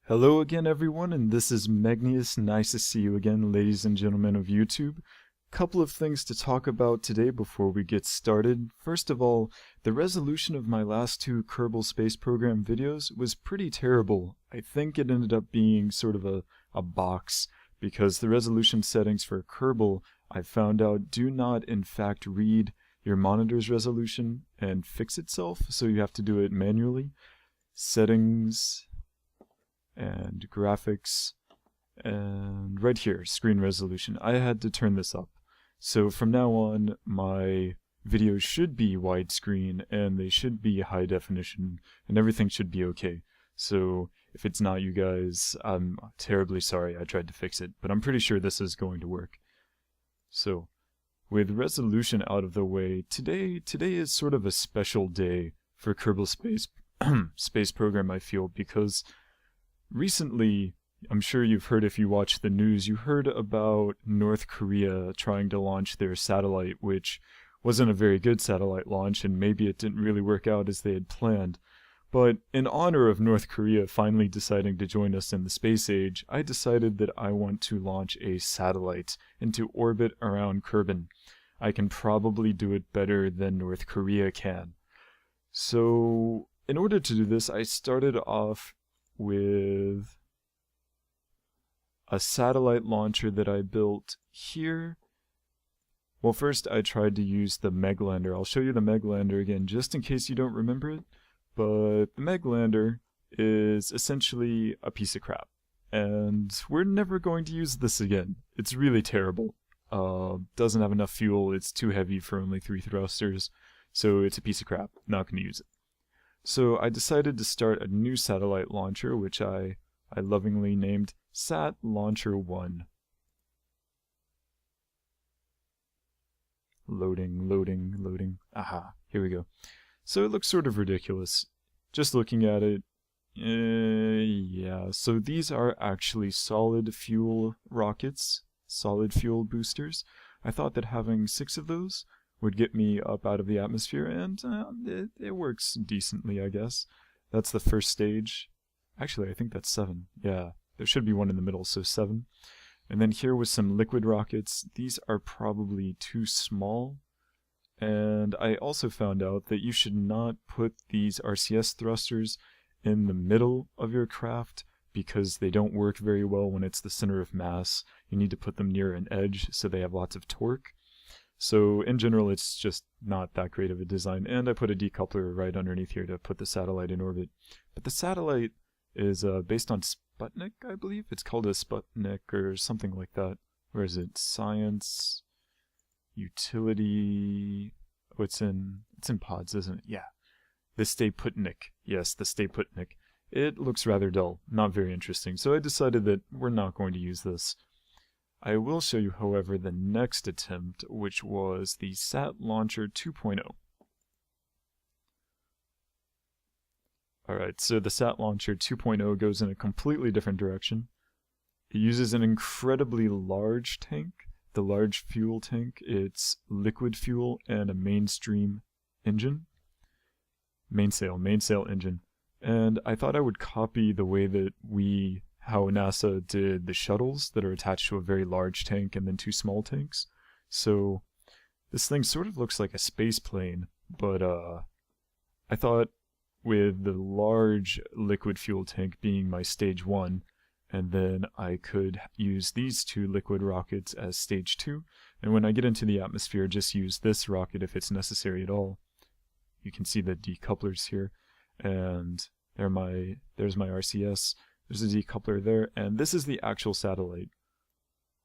Hello again, everyone, and this is Megneous. Nice to see you again, ladies and gentlemen of YouTube. Couple of things to talk about today before we get started. First of all, the resolution of my last two Kerbal Space Program videos was pretty terrible. I think it ended up being sort of a box, because the resolution settings for Kerbal, I found out, do not in fact read your monitor's resolution and fix itself, so you have to do it manually. Settings and graphics, and right here, screen resolution. I had to turn this up. So from now on, my videos should be widescreen and they should be high definition and everything should be okay. So if it's not, you guys, I'm terribly sorry. I tried to fix it, but I'm pretty sure this is going to work. So with resolution out of the way, today is sort of a special day for Kerbal Space Program, I feel, because recently, I'm sure you've heard, if you watch the news, you heard about North Korea trying to launch their satellite, which wasn't a very good satellite launch, and maybe it didn't really work out as they had planned. But in honor of North Korea finally deciding to join us in the space age, I decided that I want to launch a satellite into orbit around Kerbin. I can probably do it better than North Korea can. So, in order to do this, I started off with a satellite launcher that I built here. Well, first I tried to use the Meglander. I'll show you the Meglander again just in case you don't remember it. But the Meglander is essentially a piece of crap. And we're never going to use this again. It's really terrible. Doesn't have enough fuel. It's too heavy for only 3 thrusters. So it's a piece of crap. Not going to use it. So I decided to start a new satellite launcher, which I lovingly named Sat Launcher 1. Loading. Aha, here we go. So it looks sort of ridiculous. Just looking at it, yeah, so these are actually solid fuel rockets, solid fuel boosters. I thought that having 6 of those would get me up out of the atmosphere, and it works decently, I guess. That's the first stage. Actually, I think that's 7. Yeah, there should be one in the middle, so 7. And then here with some liquid rockets. These are probably too small. And I also found out that you should not put these RCS thrusters in the middle of your craft because they don't work very well when it's the center of mass. You need to put them near an edge so they have lots of torque. So in general, it's just not that great of a design. And I put a decoupler right underneath here to put the satellite in orbit. But the satellite is based on Sputnik, I believe. It's called a Sputnik or something like that. Where is it? Science, utility. Oh, it's in pods, isn't it? Yeah. The Stay Putnik. Yes, the Stay Putnik. It looks rather dull. Not very interesting. So I decided that we're not going to use this. I will show you, however, the next attempt, which was the Sat Launcher 2.0. Alright, so the Sat Launcher 2.0 goes in a completely different direction. It uses an incredibly large tank, the large fuel tank. It's liquid fuel and a mainstream engine. Mainsail engine. And I thought I would copy the way that how NASA did the shuttles that are attached to a very large tank and then 2 small tanks. So this thing sort of looks like a space plane, but I thought with the large liquid fuel tank being my stage 1, and then I could use these 2 liquid rockets as stage 2, and when I get into the atmosphere, just use this rocket if it's necessary at all. You can see the decouplers here, and there's my RCS. There's a decoupler there, and this is the actual satellite.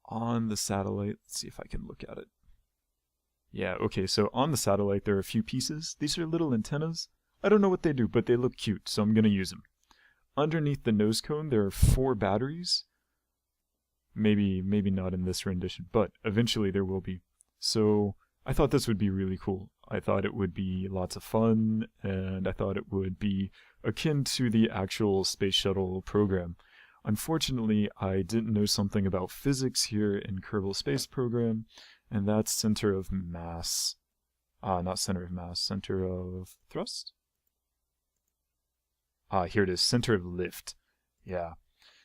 On the satellite, let's see if I can look at it. Yeah, okay, so on the satellite there are a few pieces. These are little antennas. I don't know what they do, but they look cute, so I'm going to use them. Underneath the nose cone there are 4 batteries. Maybe not in this rendition, but eventually there will be. So I thought this would be really cool. I thought it would be lots of fun, and I thought it would be akin to the actual space shuttle program. Unfortunately, I didn't know something about physics here in Kerbal Space Program, and that's center of mass. Not center of mass, center of thrust? Here it is, center of lift. Yeah.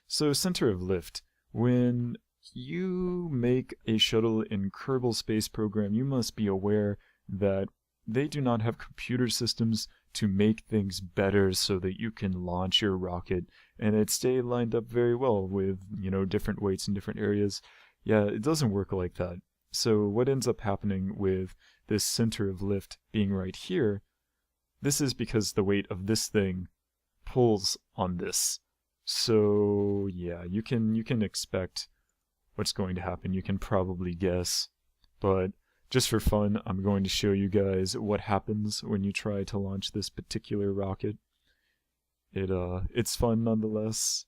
So center of lift. When you make a shuttle in Kerbal Space Program, you must be aware that they do not have computer systems to make things better so that you can launch your rocket and it stay lined up very well with, different weights in different areas. Yeah, it doesn't work like that. So what ends up happening with this center of lift being right here, this is because the weight of this thing pulls on this. So yeah, you can expect what's going to happen. You can probably guess, but just for fun, I'm going to show you guys what happens when you try to launch this particular rocket. It's fun nonetheless.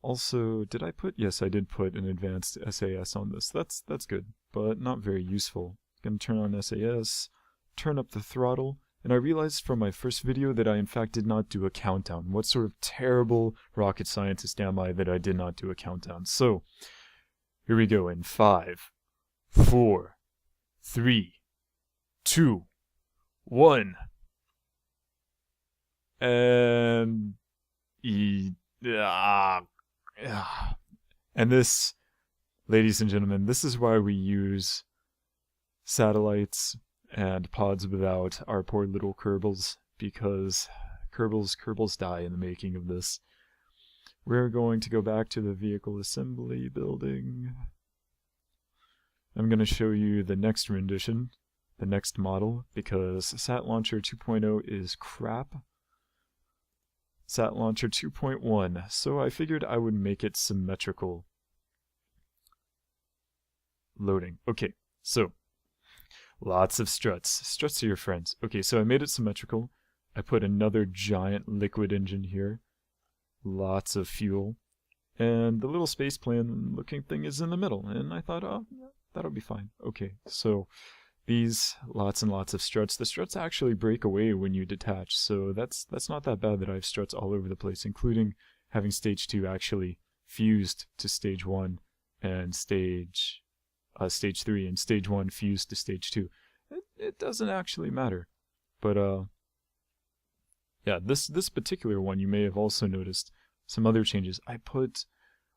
Also, yes, I did put an advanced SAS on this. That's good, but not very useful. Gonna turn on SAS, turn up the throttle, and I realized from my first video that I in fact did not do a countdown. What sort of terrible rocket scientist am I that I did not do a countdown? So, here we go in 5, 4, 3, 2, 1. And... And this, ladies and gentlemen, this is why we use satellites and pods without our poor little Kerbals, because Kerbals die in the making of this. We're going to go back to the vehicle assembly building. I'm going to show you the next rendition, the next model, because Sat Launcher 2.0 is crap. Sat Launcher 2.1, so I figured I would make it symmetrical. Loading. Okay, so lots of struts. Struts are your friends. Okay, so I made it symmetrical. I put another giant liquid engine here. Lots of fuel. And the little space plane looking thing is in the middle. And I thought, oh, yeah, that'll be fine. Okay, so these lots and lots of struts. The struts actually break away when you detach, so that's not that bad that I have struts all over the place, including having stage 2 actually fused to stage 1 and stage 3 and stage 1 fused to stage 2. It doesn't actually matter. But yeah, this particular one you may have also noticed some other changes. I put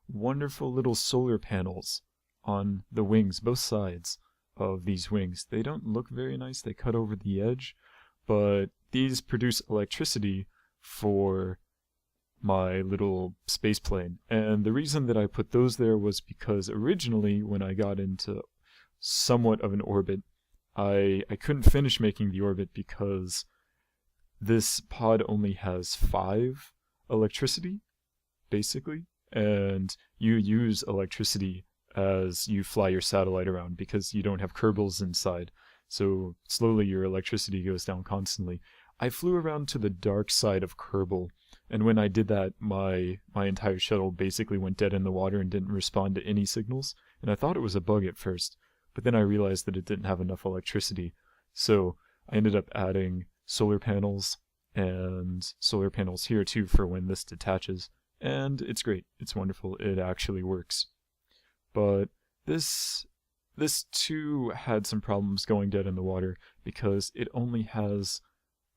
wonderful little solar panels on the wings, both sides of these wings. They don't look very nice, they cut over the edge, but these produce electricity for my little space plane. And the reason that I put those there was because originally when I got into somewhat of an orbit, I couldn't finish making the orbit because this pod only has 5 electricity, basically, and you use electricity as you fly your satellite around because you don't have Kerbals inside. So slowly your electricity goes down constantly. I flew around to the dark side of Kerbal, and when I did that, my entire shuttle basically went dead in the water and didn't respond to any signals. And I thought it was a bug at first, but then I realized that it didn't have enough electricity. So I ended up adding solar panels and solar panels here too for when this detaches. And it's great. It's wonderful. It actually works. But this too had some problems going dead in the water because it only has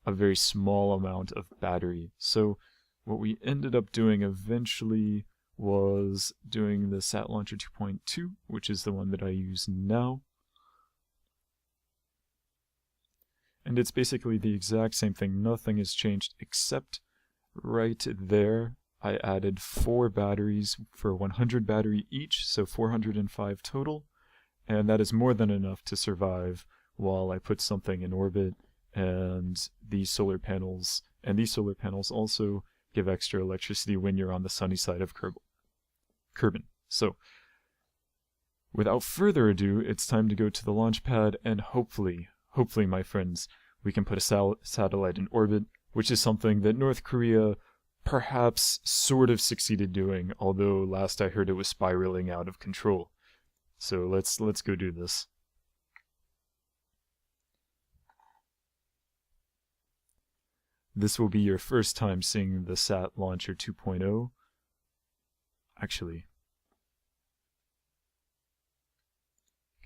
a very small amount of battery. So what we ended up doing eventually was doing the Sat Launcher 2.2, which is the one that I use now. And it's basically the exact same thing. Nothing has changed except right there I added 4 batteries for 100 battery each, so 405 total, and that is more than enough to survive while I put something in orbit. And these solar panels also give extra electricity when you're on the sunny side of Kerbin. So without further ado, it's time to go to the launch pad, and hopefully my friends, we can put a satellite in orbit, which is something that North Korea perhaps sort of succeeded doing, although last I heard it was spiraling out of control. So let's go do this. This will be your first time seeing the Sat Launcher 2.0. Actually,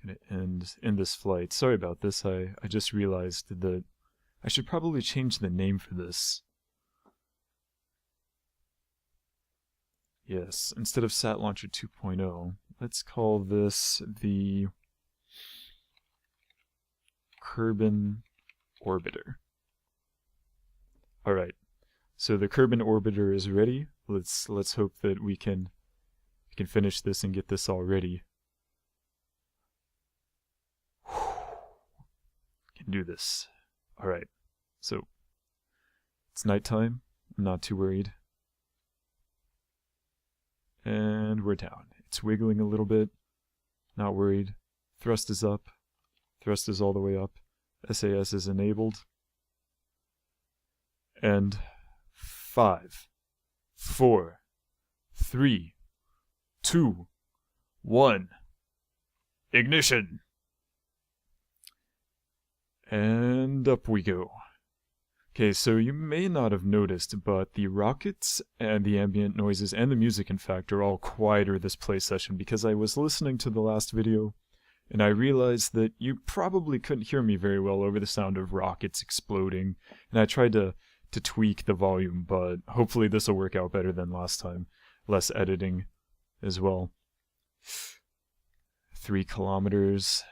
gonna end this flight. Sorry about this. I just realized that I should probably change the name for this. Yes, instead of Sat Launcher 2.0, let's call this the Kerbin Orbiter. Alright, so the Kerbin Orbiter is ready. Let's hope that we can finish this and get this all ready. Can do this. Alright, so it's nighttime. I'm not too worried. And we're down. It's wiggling a little bit. Not worried. Thrust is up. Thrust is all the way up. SAS is enabled. And 5, 4, 3, 2, 1. Ignition! And up we go. Okay, so you may not have noticed, but the rockets and the ambient noises and the music, in fact, are all quieter this play session because I was listening to the last video and I realized that you probably couldn't hear me very well over the sound of rockets exploding, and I tried to tweak the volume, but hopefully this will work out better than last time. Less editing as well. 3 kilometers.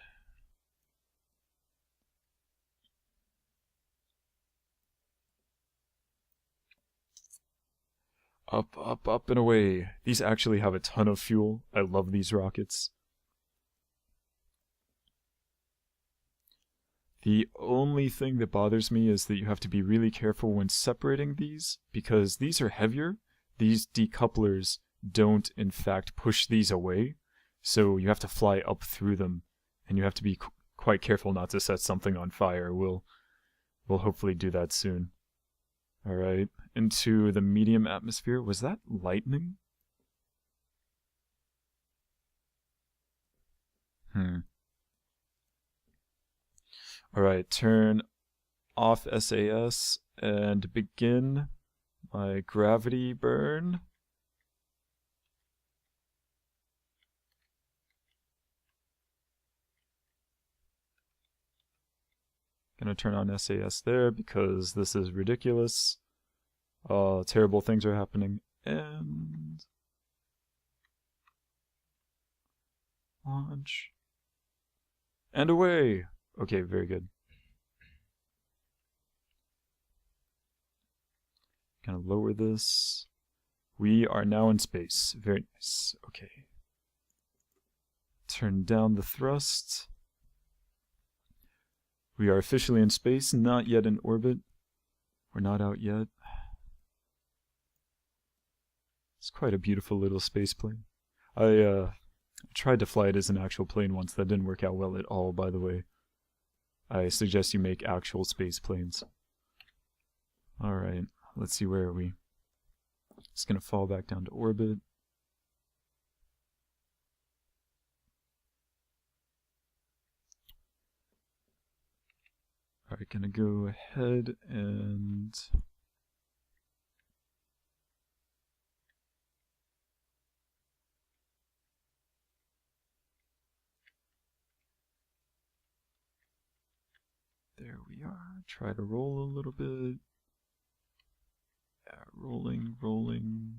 Up, up, up and away. These actually have a ton of fuel. I love these rockets. The only thing that bothers me is that you have to be really careful when separating these, because these are heavier. These decouplers don't, in fact, push these away, so you have to fly up through them, and you have to be quite careful not to set something on fire. We'll hopefully do that soon. Alright, into the medium atmosphere. Was that lightning? Alright, turn off SAS and begin my gravity burn. Gonna turn on SAS there because this is ridiculous. Terrible things are happening. And launch. And away! Okay, very good. Gonna lower this. We are now in space. Very nice. Okay. Turn down the thrust. We are officially in space, not yet in orbit. We're not out yet. It's quite a beautiful little space plane. I tried to fly it as an actual plane once. That didn't work out well at all, by the way. I suggest you make actual space planes. Alright, let's see, where are we? It's gonna fall back down to orbit. Alright, gonna go ahead and there we are. Try to roll a little bit. Yeah, rolling, rolling.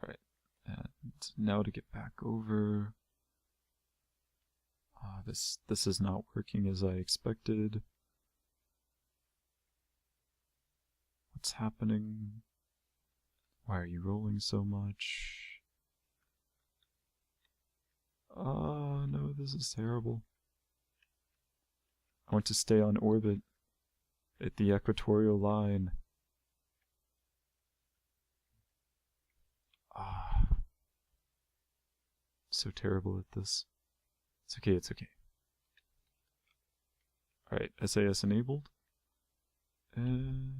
Alright, and now to get back over. This is not working as I expected. What's happening? Why are you rolling so much? Oh no, this is terrible. I want to stay on orbit at the equatorial line. So terrible at this. It's okay, it's okay. Alright, SAS enabled. And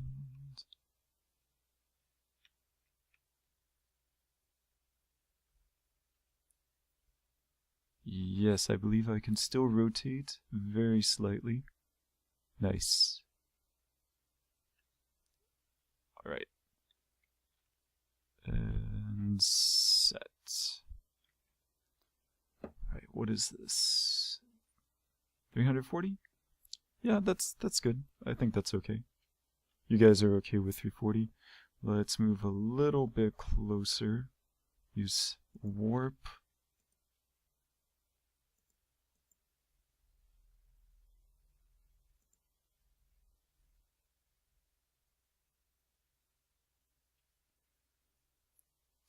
yes, I believe I can still rotate very slightly. Nice. Alright. And set. Alright, what is this? 340? Yeah, that's good. I think that's okay. You guys are okay with 340? Let's move a little bit closer. Use warp.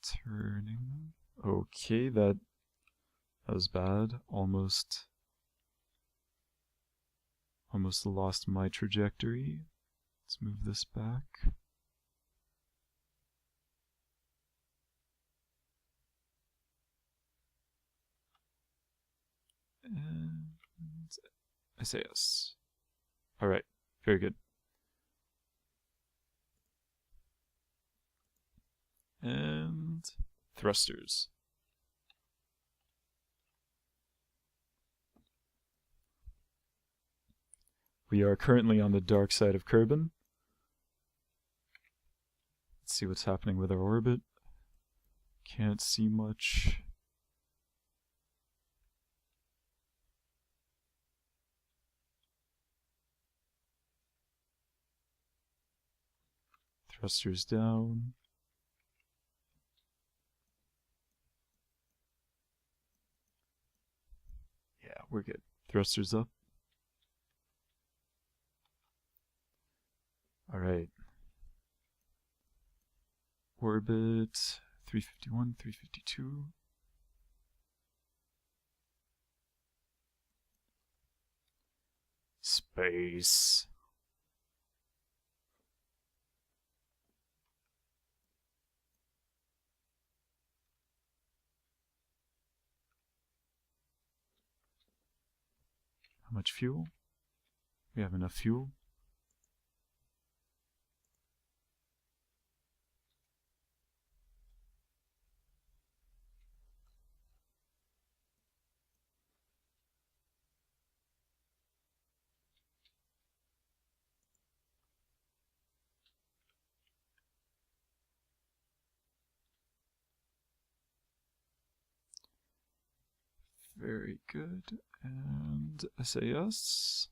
Turning. Okay, that was bad. Almost lost my trajectory. Let's move this back. And SAS. Alright, very good. And thrusters. We are currently on the dark side of Kerbin. Let's see what's happening with our orbit. Can't see much. Thrusters down. Yeah, we're good. Thrusters up. Alright. Orbit 351, 352. Space. How much fuel? We have enough fuel. Very good. And SAS.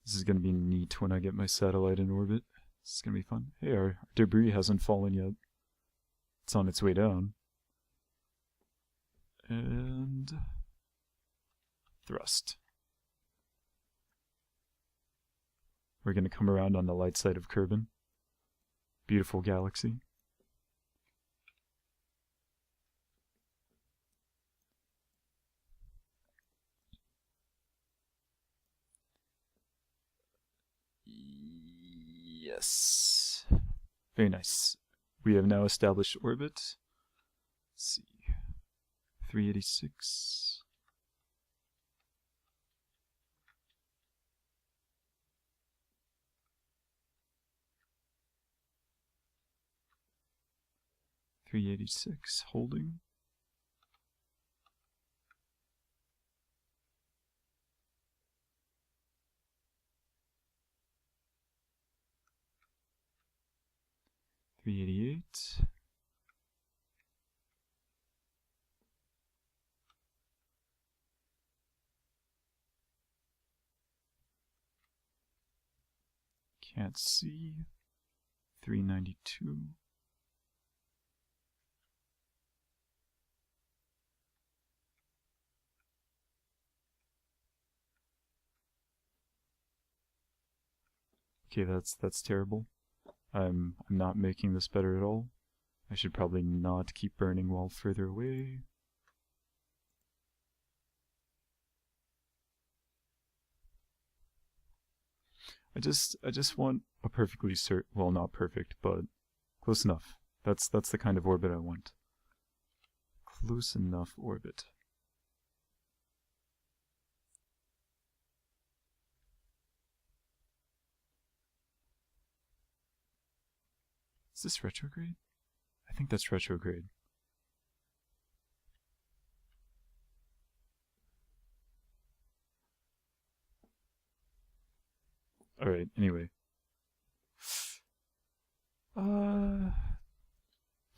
This is going to be neat when I get my satellite in orbit. This is going to be fun. Hey, our debris hasn't fallen yet. It's on its way down. And thrust. We're going to come around on the light side of Kerbin. Beautiful galaxy. Yes. Very nice. We have now established orbit. Let's see. 386. Holding. .388. Can't see. 392. Okay, that's terrible. I'm not making this better at all. I should probably not keep burning while further away. I just want a perfectly well, not perfect, but close enough. That's the kind of orbit I want. Close enough orbit. Is this retrograde? I think that's retrograde. Alright, anyway. Do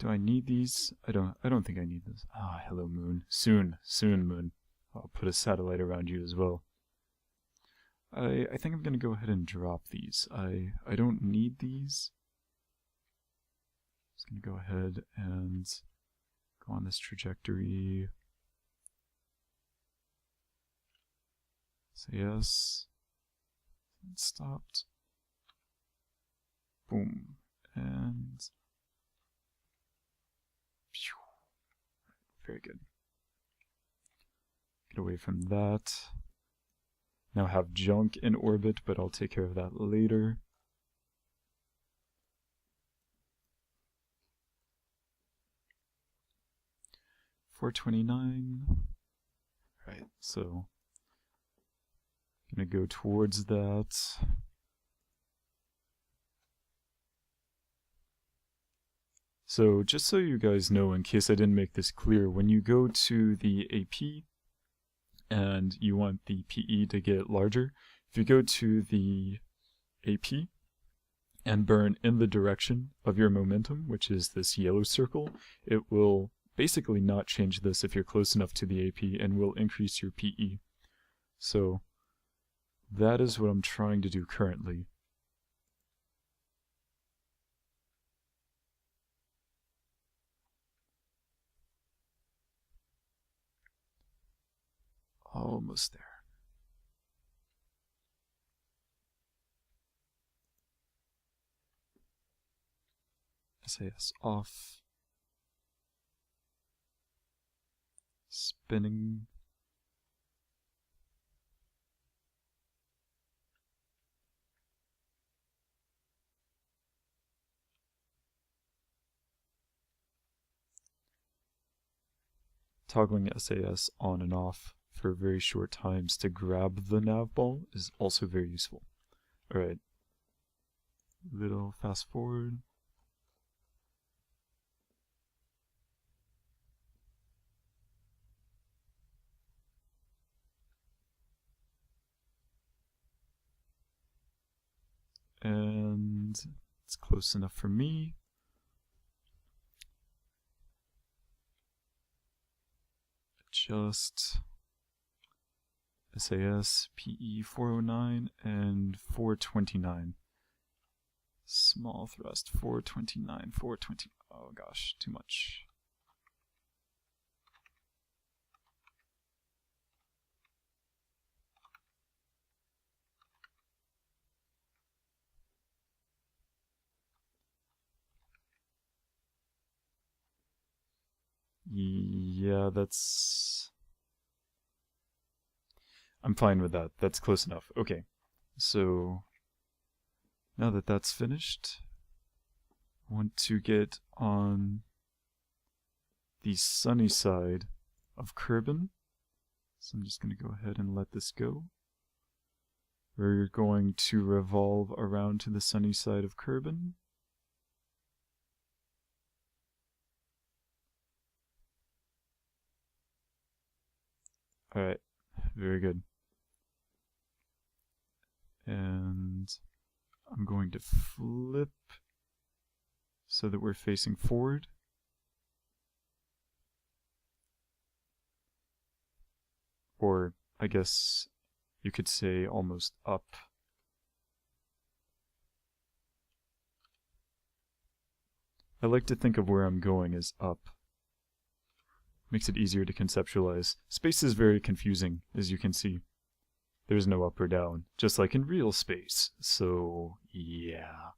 I need these? I don't think I need this. Ah, hello moon. Soon, moon. I'll put a satellite around you as well. I think I'm going to go ahead and drop these. I don't need these. Just going to go ahead and go on this trajectory. Say yes. And stopped. Boom. And very good. Get away from that. Now have junk in orbit, but I'll take care of that later. $429. Right, so I'm gonna go towards that. So just so you guys know, in case I didn't make this clear, when you go to the AP and you want the PE to get larger, if you go to the AP and burn in the direction of your momentum, which is this yellow circle, it will basically not change this if you're close enough to the AP and will increase your PE. So that is what I'm trying to do currently. Almost there. SAS off. Spinning. Toggling SAS on and off for very short times to grab the nav ball is also very useful. Alright. Little fast forward. And it's close enough for me. Adjust SAS, PE 409 and 429. Small thrust 429, 420. Oh gosh, too much. Yeah, I'm fine with that. That's close enough. Okay, so now that that's finished, I want to get on the sunny side of Kerbin. So I'm just going to go ahead and let this go. We're going to revolve around to the sunny side of Kerbin. Alright, very good. And I'm going to flip so that we're facing forward. Or I guess you could say almost up. I like to think of where I'm going as up. Makes it easier to conceptualize. Space is very confusing, as you can see. There's no up or down, just like in real space. So, yeah.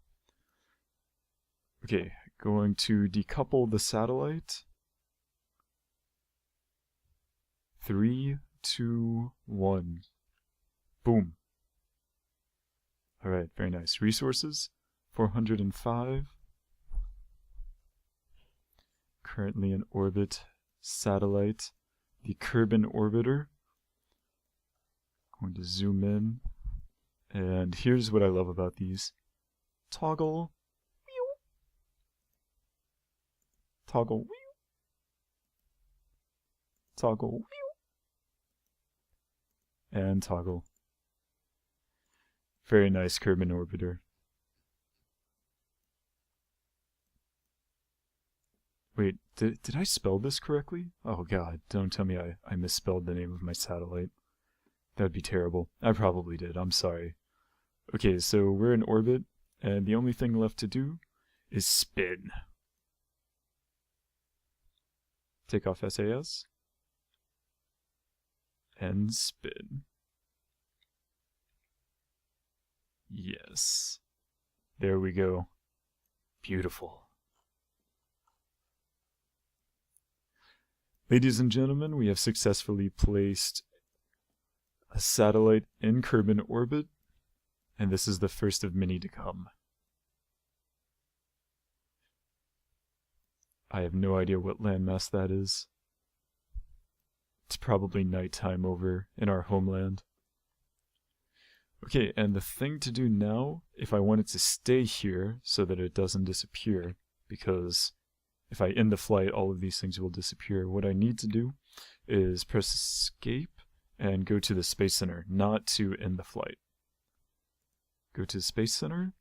Okay, going to decouple the satellite. 3, 2, 1. Boom. Alright, very nice. Resources, 405. Currently in orbit. Satellite, the Kerbin orbiter. Going to zoom in, and here's what I love about these. Toggle, toggle, toggle, and toggle. Very nice Kerbin orbiter. Wait, did I spell this correctly? Oh god, don't tell me I misspelled the name of my satellite. That'd be terrible. I probably did. I'm sorry. Okay, so we're in orbit, and the only thing left to do is spin. Take off SAS. And spin. Yes. There we go. Beautiful. Ladies and gentlemen, we have successfully placed a satellite in Kerbin orbit, and this is the first of many to come. I have no idea what landmass that is. It's probably nighttime over in our homeland. Okay, and the thing to do now, if I want it to stay here so that it doesn't disappear, because if I end the flight, all of these things will disappear, what I need to do is press escape and go to the Space Center, not to end the flight. Go to the Space Center,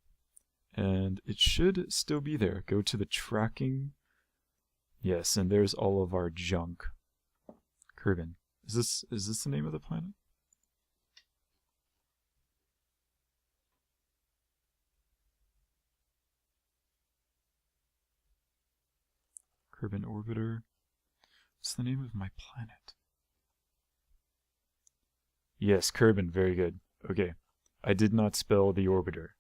and it should still be there. Go to the tracking. Yes, and there's all of our junk. Kerbin. Is this the name of the planet? Kerbin Orbiter. What's the name of my planet? Yes, Kerbin, very good. Okay. I did not spell the orbiter.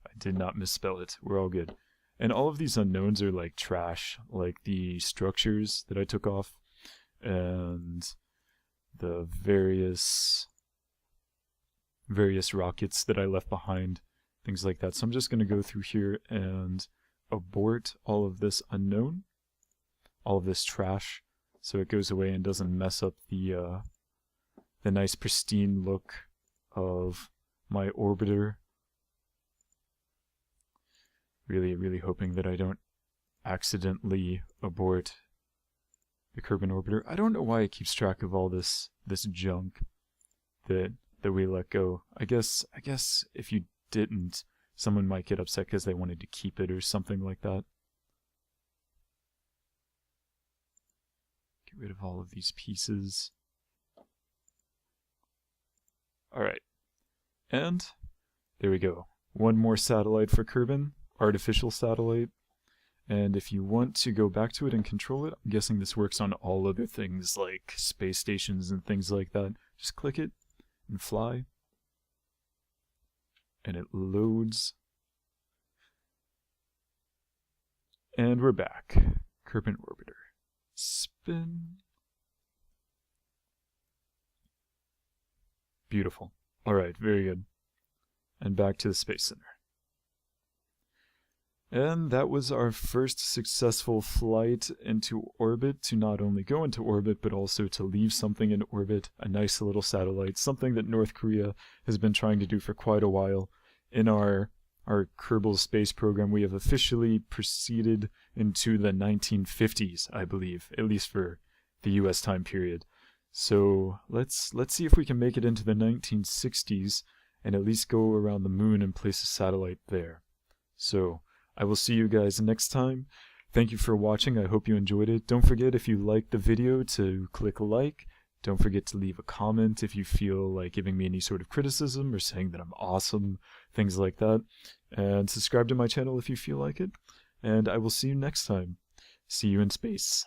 I did not misspell it. We're all good. And all of these unknowns are like trash, like the structures that I took off, and the various rockets that I left behind, things like that. So I'm just going to go through here and abort all of this unknown, all of this trash, so it goes away and doesn't mess up the nice pristine look of my orbiter. Really hoping that I don't accidentally abort the Kerbin orbiter. I don't know why it keeps track of all this junk that we let go. I guess if you didn't, someone might get upset because they wanted to keep it or something like that. Get rid of all of these pieces. Alright. And there we go. One more satellite for Kerbin. Artificial satellite. And if you want to go back to it and control it, I'm guessing this works on all other things like space stations and things like that. Just click it and fly. And it loads. And we're back. Kerbin Orbiter. Spin. Beautiful. Alright, very good. And back to the Space Center. And that was our first successful flight into orbit, to not only go into orbit, but also to leave something in orbit, a nice little satellite, something that North Korea has been trying to do for quite a while. In our Kerbal space program, we have officially proceeded into the 1950s, I believe, at least for the US time period. So let's see if we can make it into the 1960s and at least go around the moon and place a satellite there. So I will see you guys next time. Thank you for watching. I hope you enjoyed it. Don't forget, if you liked the video, to click like. Don't forget to leave a comment if you feel like giving me any sort of criticism or saying that I'm awesome, things like that. And subscribe to my channel if you feel like it. And I will see you next time. See you in space.